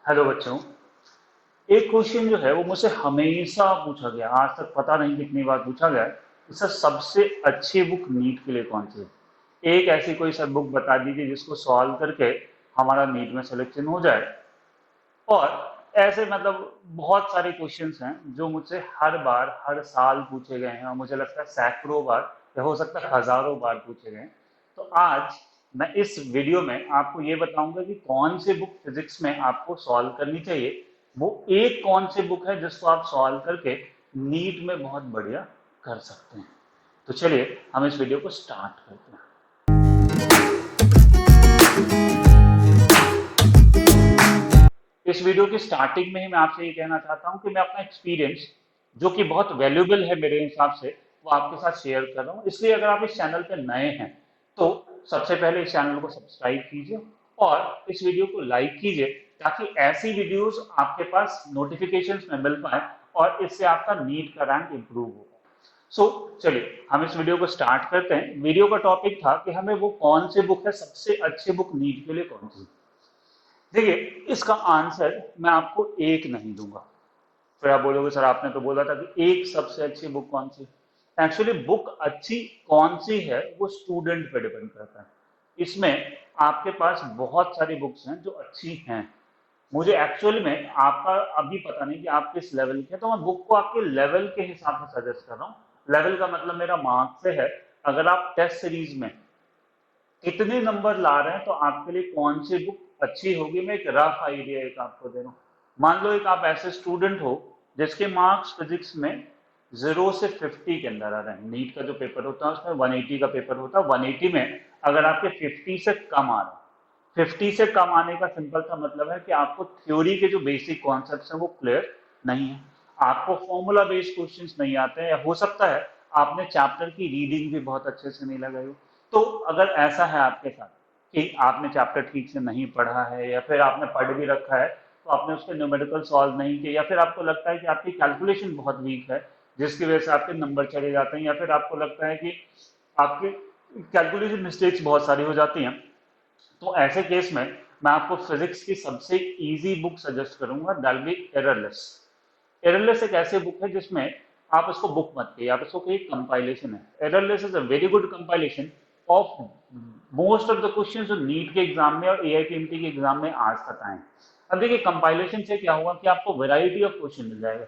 Hello बच्चों। एक question जो है वो मुझसे हमेशा पूछा गया, आज तक पता नहीं कितनी बार पूछा गया है। सर सबसे अच्छी बुक नीट के लिए कौन सी है? एक ऐसी कोई सर बुक बता दीजिए जिसको सॉल्व करके हमारा नीट में सिलेक्शन हो जाए। और ऐसे मतलब बहुत सारे क्वेश्चंस हैं जो मुझसे हर बार हर साल पूछे गए हैं और मुझे लगता है सैकड़ों बार या हो सकता है हजारों बार पूछे गए हैं। तो आज मैं इस वीडियो में आपको ये बताऊंगा कि कौन सी बुक फिजिक्स में आपको सॉल्व करनी चाहिए। वो एक कौन सी बुक है जिसको आप सॉल्व करके नीट में बहुत बढ़िया कर सकते हैं। तो चलिए हम इस वीडियो को स्टार्ट करते हैं। इस वीडियो की स्टार्टिंग में ही मैं आपसे ये कहना चाहता हूं कि मैं अपना एक्सपीरियंस जो कि बहुत वैल्यूएबल है मेरे हिसाब से वो आपके साथ शेयर कर रहा हूं। इसलिए अगर आप इस चैनल पर नए हैं तो सबसे पहले इस चैनल को सब्सक्राइब कीजिए और इस वीडियो को लाइक कीजिए ताकि ऐसी वीडियोस आपके पास नोटिफिकेशंस में मिल पाए और इससे आपका नीट का रैंक इंप्रूव होगा। चलिए हम इस वीडियो को स्टार्ट करते हैं। वीडियो का टॉपिक था कि हमें वो कौन सी बुक है, सबसे अच्छी बुक नीट के लिए कौन सी। देखिए, इसका आंसर मैं आपको एक नहीं दूंगा। फिर आप बोलोगे सर आपने तो बोला था कि एक सबसे अच्छी बुक कौन सी। एक्चुअली बुक अच्छी कौन सी है वो स्टूडेंट पे डिपेंड करता है। इसमें आपके पास बहुत सारी बुक्स हैं जो अच्छी हैं। मुझे एक्चुअली में आपका अभी पता नहीं कि आप किस लेवल के हैं, तो मैं बुक को आपके लेवल के हिसाब से सजेस्ट कर रहा हूँ। लेवल का मतलब मेरा मार्क्स से है। अगर आप टेस्ट सीरीज में कितने नंबर ला रहे हैं तो आपके लिए कौन सी बुक अच्छी होगी, मैं एक रफ आइडिया एक आपको दे रहा हूँ। मान लो एक आप ऐसे स्टूडेंट हो जिसके मार्क्स फिजिक्स में 0 से 50 के अंदर आ रहे हैं। नीट का जो पेपर होता है उसमें 180 का पेपर होता है। 180 में अगर आपके 50 से कम आ रहे हैं, 50 से कम आने का सिंपल सा मतलब है कि आपको थ्योरी के जो बेसिक कॉन्सेप्ट हैं वो क्लियर नहीं है, आपको फॉर्मूला बेस्ड क्वेश्चंस नहीं आते हैं, या हो सकता है आपने चैप्टर की रीडिंग भी बहुत अच्छे से नहीं लगाई हो। तो अगर ऐसा है आपके साथ कि आपने चैप्टर ठीक से नहीं पढ़ा है या फिर आपने पढ़ भी रखा है तो आपने उसके न्यूमेरिकल सॉल्व नहीं किए, या फिर आपको लगता है कि आपकी कैलकुलेशन बहुत वीक है जिसकी वजह से आपके नंबर चले जाते हैं, या फिर आपको लगता है कि आपकी कैलकुलेशन मिस्टेक्स बहुत सारी हो जाती हैं, तो ऐसे केस में मैं आपको फिजिक्स की सबसे इजी बुक सजेस्ट करूंगा, दैट बी एररलेस। एररलेस एक ऐसे बुक है जिसमें आप इसको बुक मत कहिए, आप इसको कहिए कंपाइलेशन है। Errorless is a very good compilation of most of the question जो नीट के एग्जाम में और एआईपीएमटी के एग्जाम में आज तक आए। अब देखिए कंपाइलेशन से क्या होगा कि आपको वैरायटी ऑफ क्वेश्चन मिल जाएगा।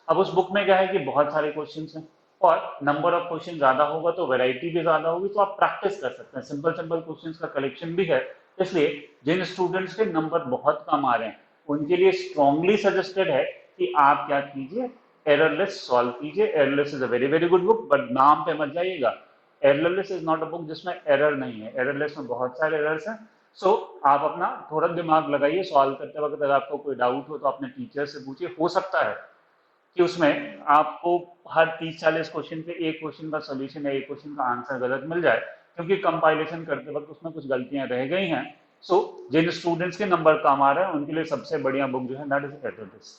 अब उस बुक में क्या है कि बहुत सारे क्वेश्चन हैं और नंबर ऑफ क्वेश्चन ज्यादा होगा तो वैरायटी भी ज्यादा होगी, तो आप प्रैक्टिस कर सकते हैं। सिंपल सिंपल क्वेश्चन का कलेक्शन भी है। इसलिए जिन स्टूडेंट्स के नंबर बहुत कम आ रहे हैं उनके लिए स्ट्रांगली सजेस्टेड है कि आप क्या कीजिए, एररलेस सॉल्व कीजिए। Errorless is a very very good book, but नाम पे मत जाइएगा। Errorless is not a book जिसमें एरर नहीं है। एररलेस में बहुत सारे एरर्स हैं। आप अपना थोड़ा दिमाग लगाइए सॉल्व करते वक्त। अगर आपको कोई डाउट हो तो अपने टीचर से पूछिए। हो सकता है कि उसमें आपको हर 30-40 क्वेश्चन पे एक क्वेश्चन का सोल्यूशन या एक क्वेश्चन का आंसर गलत मिल जाए, क्योंकि कंपाइलेशन करते वक्त उसमें कुछ गलतियां रह गई हैं। जिन स्टूडेंट्स के नंबर कम आ रहे हैं उनके लिए सबसे बढ़िया बुक जो है दैट इज एररलेस।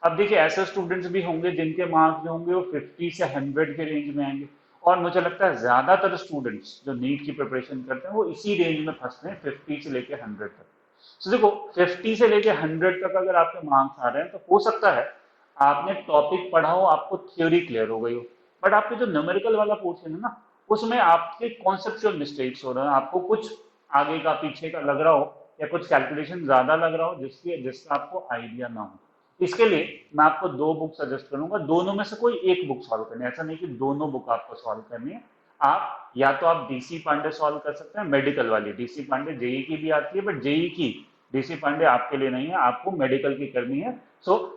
अब देखिए ऐसे स्टूडेंट्स भी होंगे जिनके मार्क्स जो होंगे वो 50 से 100 के रेंज में आएंगे, और मुझे लगता है ज्यादातर स्टूडेंट्स जो नीट की प्रिपरेशन करते हैं वो इसी रेंज में फंसते हैं, 50 से लेकर 100 तक। देखो 50 से लेकर 100 तक अगर आपके मार्क्स आ रहे हैं तो हो सकता है आपने टॉपिक पढ़ा हो, आपको थ्योरी क्लियर हो गई हो, बट आपके जो न्यूमेरिकल वाला पोर्शन है ना उसमें आपके कॉन्सेप्चुअल मिस्टेक्स हो रहे हैं। आपको कुछ आगे का पीछे का लग रहा हो या कुछ कैलकुलेशन ज्यादा लग रहा हो जिसका आपको आइडिया ना हो। इसके लिए मैं आपको दो बुक सजेस्ट करूंगा, दोनों में से कोई एक बुक सॉल्व करनी है। ऐसा नहीं कि दोनों बुक आपको सॉल्व करनी है। आप या तो आप डीसी पांडे सॉल्व कर सकते हैं, मेडिकल वाली डीसी पांडे जेई की भी आती है, बट जेई की डीसी पांडे आपके लिए नहीं है, आपको मेडिकल की करनी है।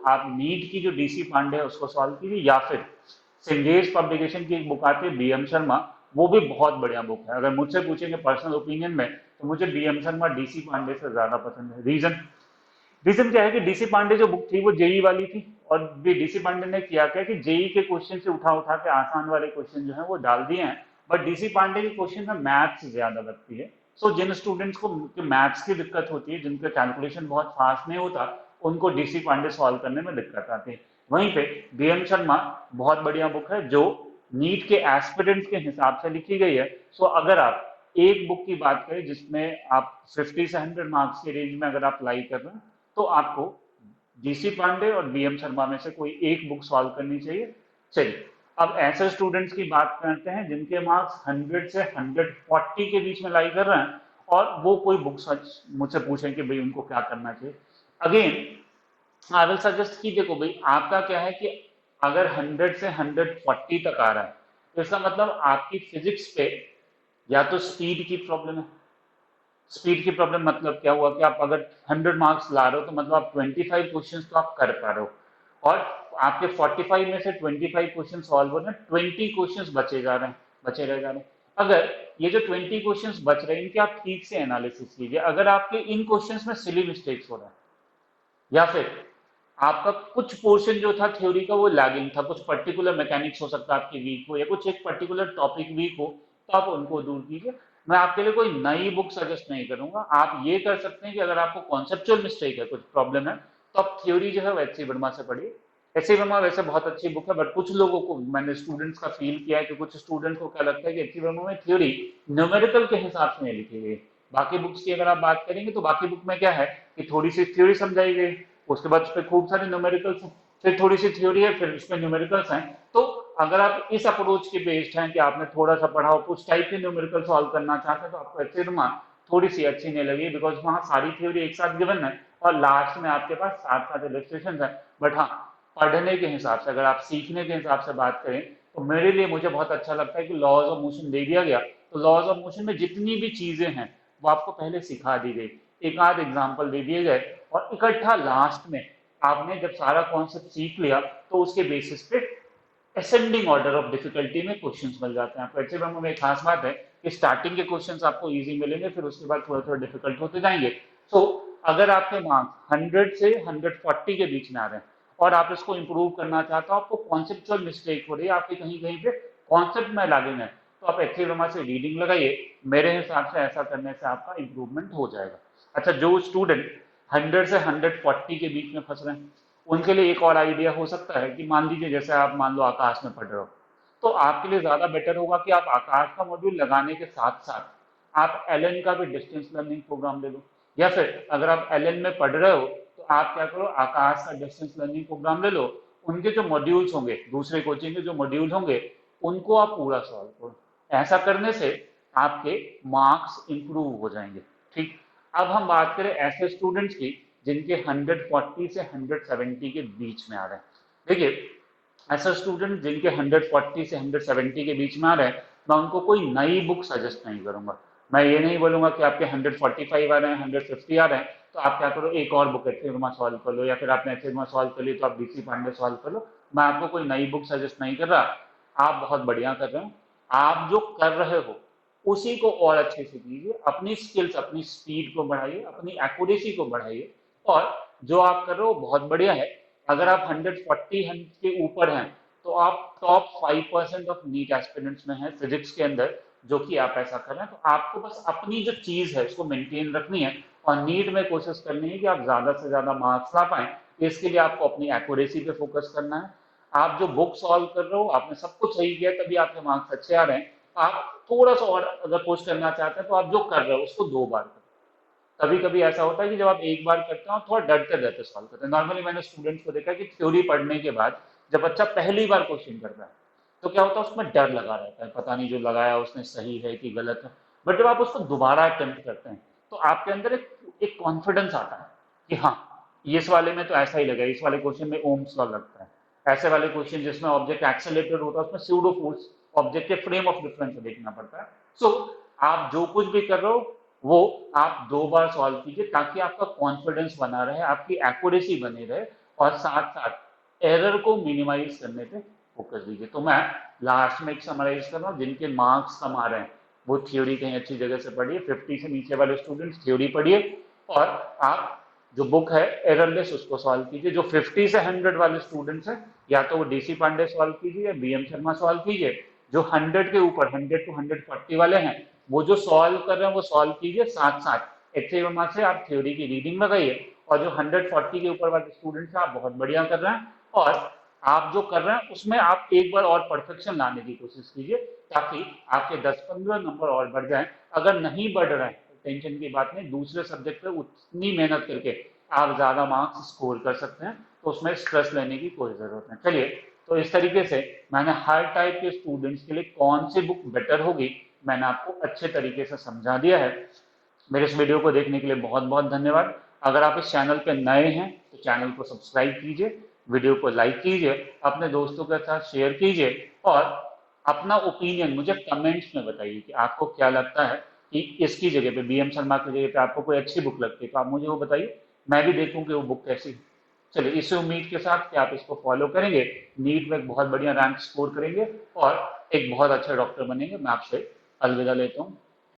आप नीट की जो डीसी पांडे है उसको सॉल्व कीजिए, या फिर सिंगेज पब्लिकेशन की एक बुक आती है बीएम शर्मा, वो भी बहुत बढ़िया बुक है। अगर मुझसे पूछेंगे पर्सनल ओपिनियन में तो मुझे बीएम शर्मा डीसी पांडे से ज्यादा पसंद है। रीजन रीजन क्या है कि डीसी पांडे जो बुक थी वो जेई वाली थी, और डीसी पांडे ने किया क्या कि जेई के क्वेश्चन से उठा उठा के आसान वाले क्वेश्चन जो है वो डाल दिए हैं, बट डीसी पांडे के क्वेश्चन में मैथ्स ज्यादा लगती है। जिन स्टूडेंट्स को मैथ्स की दिक्कत होती है, जिनका कैलकुलेशन बहुत फास्ट नहीं होता, उनको डीसी पांडे सॉल्व करने में दिक्कत आती है। वहीं पे बीएम शर्मा बहुत बढ़िया बुक है जो नीट के एस्पिरेंट्स के हिसाब से लिखी गई है। अगर आप एक बुक की बात करें जिसमें आप 50 से 100 मार्क्स के रेंज में अगर आप अप्लाई कर रहे हैं तो आपको जीसी पांडे और बीएम शर्मा में से कोई एक बुक सॉल्व करनी चाहिए। चलिए, अब ऐसे स्टूडेंट्स की बात करते हैं जिनके मार्क्स 100 से 140 के बीच में लाई कर रहे हैं और वो कोई बुक मुझसे पूछें कि भाई उनको क्या करना चाहिए। अगेन आई विल सजेस्ट कि देखो भाई, आपका क्या है कि अगर 100 से 140 तक आ रहा है तो इसका मतलब आपकी फिजिक्स पे या तो स्पीड की प्रॉब्लम है। स्पीड की प्रॉब्लम मतलब क्या हुआ कि आप अगर 100 मार्क्स ला रहे हो तो मतलब आप 25 क्वेश्चंस तो आप कर पा रहे हो, और आपके 45 में से 25 क्वेश्चन सॉल्व हो रहे हैं, 20 क्वेश्चंस बचे जा रहे हैं, बचे रह जा रहे हैं। अगर ये जो 20 क्वेश्चंस बच रहे हैं इनके आप ठीक से एनालिसिस कीजिए। अगर आपके इन क्वेश्चंस में सिली मिस्टेक्स हो रहा है या फिर आपका कुछ पोर्शन जो था थ्योरी का वो लैगिंग था, कुछ पर्टिकुलर मैकेनिक्स हो सकता है आपकी वीक हो या कुछ एक पर्टिकुलर टॉपिक वीक हो, तो आप उनको दूर कीजिए। मैं आपके लिए कोई नई बुक सजेस्ट नहीं करूंगा। आप ये कर सकते हैं कि अगर आपको कॉन्सेप्चुअल मिस्टेक है, कुछ प्रॉब्लम है, तो आप थ्योरी जो है वो एच सी वर्मा से पढ़िए। एच सी वर्मा वैसे बहुत अच्छी बुक है, बट कुछ लोगों को, मैंने स्टूडेंट्स का फील किया है कि कुछ स्टूडेंट्स को क्या लगता है कि एच सी वर्मा में थ्योरी न्यूमेरिकल के हिसाब से नहीं लिखी गई। बाकी बुक्स की अगर आप बात करेंगे तो बाकी बुक में क्या है कि थोड़ी सी थ्योरी समझाई गई, उसके बाद उस पर खूब सारे न्यूमेरिकल्स हैं, फिर थोड़ी सी थ्योरी है, फिर उसमें न्यूमेरिकल्स हैं। तो अगर आप इस अप्रोच के बेस्ड हैं कि आपने थोड़ा सा पढ़ा हो, उस टाइप के न्यूमेरिकल सॉल्व करना चाहते हैं, तो आपको एच सी वर्मा थोड़ी सी अच्छी नहीं लगी, बिकॉज वहाँ सारी थ्योरी एक साथ गिवन है और लास्ट में आपके पास साथ साथ इलस्ट्रेशन है। बट हाँ, पढ़ने के हिसाब से, अगर आप सीखने के हिसाब से बात करें, तो मेरे लिए मुझे बहुत अच्छा लगता है कि लॉज ऑफ मोशन दे दिया गया, तो लॉज ऑफ मोशन में जितनी भी चीजें हैं वो आपको पहले सिखा दी गई, एक आध एग्जाम्पल दे दिए गए, और इकट्ठा लास्ट में आपने जब सारा कॉन्सेप्ट सीख लिया तो उसके बेसिस पे असेंडिंग ऑर्डर ऑफ डिफिकल्टी में क्वेश्चंस मिल जाते हैं आपको। एचएबएम में एक खास बात है कि स्टार्टिंग के क्वेश्चंस आपको इजी मिलेंगे, फिर उसके बाद थोड़ा थोड़ा डिफिकल्ट होते जाएंगे। सो अगर आपके मार्क्स 100 से 140 के बीच में आ रहे हैं और आप इसको इंप्रूव करना चाहते हो, आपको कॉन्सेप्चुअल मिस्टेक हो रही है आपकी, कहीं कहीं पे कॉन्सेप्ट में लागेंगे, तो आप एचएबएम से रीडिंग लगाइए। मेरे हिसाब से ऐसा करने से आपका इंप्रूवमेंट हो जाएगा। अच्छा, जो स्टूडेंट 100 से 140 के बीच में फंस रहे हैं उनके लिए एक और आइडिया हो सकता है कि मान लीजिए जैसे आप मान लो आकाश में पढ़ रहे हो, तो आपके लिए ज्यादा बेटर होगा कि आप आकाश का मॉड्यूल लगाने के साथ साथ आप एलएन का भी डिस्टेंस लर्निंग प्रोग्राम ले लो, या फिर अगर आप एलएन में पढ़ रहे हो तो आप क्या करो, आकाश का डिस्टेंस लर्निंग प्रोग्राम ले लो। उनके जो मॉड्यूल्स होंगे, दूसरे कोचिंग के जो मॉड्यूल होंगे, उनको आप पूरा सॉल्व करो। ऐसा करने से आपके मार्क्स इंप्रूव हो जाएंगे। ठीक, अब हम बात करें ऐसे स्टूडेंट्स की जिनके 140 से 170 के बीच में आ रहे हैं। देखिए, ऐसा स्टूडेंट जिनके 140 से 170 के बीच में आ रहे हैं, मैं उनको कोई नई बुक सजेस्ट नहीं करूंगा। मैं ये नहीं बोलूंगा कि आपके 145 आ रहे हैं, 150 आ रहे हैं, तो आप क्या करो, एक और बुक एच सॉल्व कर लो, या फिर आपने एच सॉल्व कर ली तो आप डीसी पांडे सॉल्व कर लो। मैं आपको कोई नई बुक सजेस्ट नहीं कर रहा। आप बहुत बढ़िया कर रहे हो। आप जो कर रहे हो उसी को और अच्छे से कीजिए, अपनी स्किल्स, अपनी स्पीड को बढ़ाइए, अपनी एक्यूरेसी को बढ़ाइए, और जो आप कर रहे हो बहुत बढ़िया है। अगर आप 140 के ऊपर हैं तो आप टॉप 5% ऑफ नीट एस्पिरेंट्स में हैं फिजिक्स के अंदर, जो कि आप ऐसा कर रहे हैं। तो आपको बस अपनी जो चीज है उसको मेंटेन रखनी है और नीट में कोशिश करनी है कि आप ज्यादा से ज्यादा मार्क्स ला पाए। इसके लिए आपको अपनी एक्यूरेसी पे फोकस करना है। आप जो बुक सॉल्व कर रहे हो, आपने सब कुछ सही किया तभी आपके मार्क्स अच्छे आ रहे हैं। आप थोड़ा सा और अगर पुश करना चाहते हैं तो आप जो कर रहे हो उसको 2 बार करो। कभी कभी ऐसा होता है कि जब आप एक बार करते हो आप थोड़ा डरते डरते सॉल्व करते हैं। नॉर्मली मैंने स्टूडेंट्स को देखा कि थ्योरी पढ़ने के बाद जब बच्चा पहली बार क्वेश्चन करता है तो क्या होता है, उसमें डर लगा रहता है, पता नहीं जो लगाया उसने सही है कि गलत है। बट जब आप उसको दोबारा अटेम्प्ट करते हैं तो आपके अंदर एक कॉन्फिडेंस आता है कि हाँ, इस वाले में तो ऐसा ही लगा, इस वाले क्वेश्चन में ओम्स लॉ लगता है, ऐसे वाले क्वेश्चन जिसमें ऑब्जेक्ट एक्सेलेरेटेड होता है उसमें स्यूडो फोर्स ऑब्जेक्ट के फ्रेम ऑफ रेफरेंस से देखना पड़ता है। सो आप जो कुछ भी कर रहे हो वो आप 2 बार सॉल्व कीजिए, ताकि आपका कॉन्फिडेंस बना रहे, आपकी एक्यूरेसी बनी रहे, और साथ साथ एरर को मिनिमाइज करने पे फोकस दीजिए। तो मैं लास्ट में एक समराइज कर रहा हूँ, जिनके मार्क्स कम आ रहे हैं वो थ्योरी कहीं अच्छी जगह से पढ़िए, 50 से नीचे वाले स्टूडेंट्स थ्योरी पढ़िए, और आप जो बुक है एररलेस उसको सॉल्व कीजिए। जो 50 से 100 वाले स्टूडेंट्स हैं, या तो वो डीसी पांडे सॉल्व कीजिए या बीएम शर्मा सॉल्व कीजिए। जो 100 के ऊपर 100 टू 140 वाले हैं, वो जो सॉल्व कर रहे हैं वो सॉल्व कीजिए, साथ साथ एचएमआर से आप थ्योरी की रीडिंग लगाइए। और जो 140 के ऊपर वाले स्टूडेंट्स हैं, आप बहुत बढ़िया कर रहे हैं, और आप जो कर रहे हैं उसमें आप एक बार और परफेक्शन लाने की कोशिश कीजिए, ताकि आपके 10-15 नंबर और बढ़ जाएं। अगर नहीं बढ़ रहे हैं तो टेंशन की बात नहीं, दूसरे सब्जेक्ट पे उतनी मेहनत करके आप ज़्यादा मार्क्स स्कोर कर सकते हैं, तो उसमें स्ट्रेस लेने की कोई ज़रूरत नहीं। चलिए, तो इस तरीके से मैंने हर टाइप के स्टूडेंट्स के लिए कौन सी बुक बेटर होगी, मैंने आपको अच्छे तरीके से समझा दिया है। मेरे इस वीडियो को देखने के लिए बहुत बहुत धन्यवाद। अगर आप इस चैनल पे नए हैं तो चैनल को सब्सक्राइब कीजिए, वीडियो को लाइक कीजिए, अपने दोस्तों के साथ शेयर कीजिए और अपना ओपिनियन मुझे कमेंट्स में बताइए कि आपको क्या लगता है कि इसकी जगह पे, बीएम शर्मा की जगह पे आपको कोई अच्छी बुक लगती है तो आप मुझे वो बताइए, मैं भी देखूं कि वो बुक कैसी है। चलिए, इसी उम्मीद के साथ कि आप इसको फॉलो करेंगे, नीट में एक बहुत बढ़िया रैंक स्कोर करेंगे और एक बहुत अच्छा डॉक्टर बनेंगे। मैं आपसे अलविदा लेता हूँ।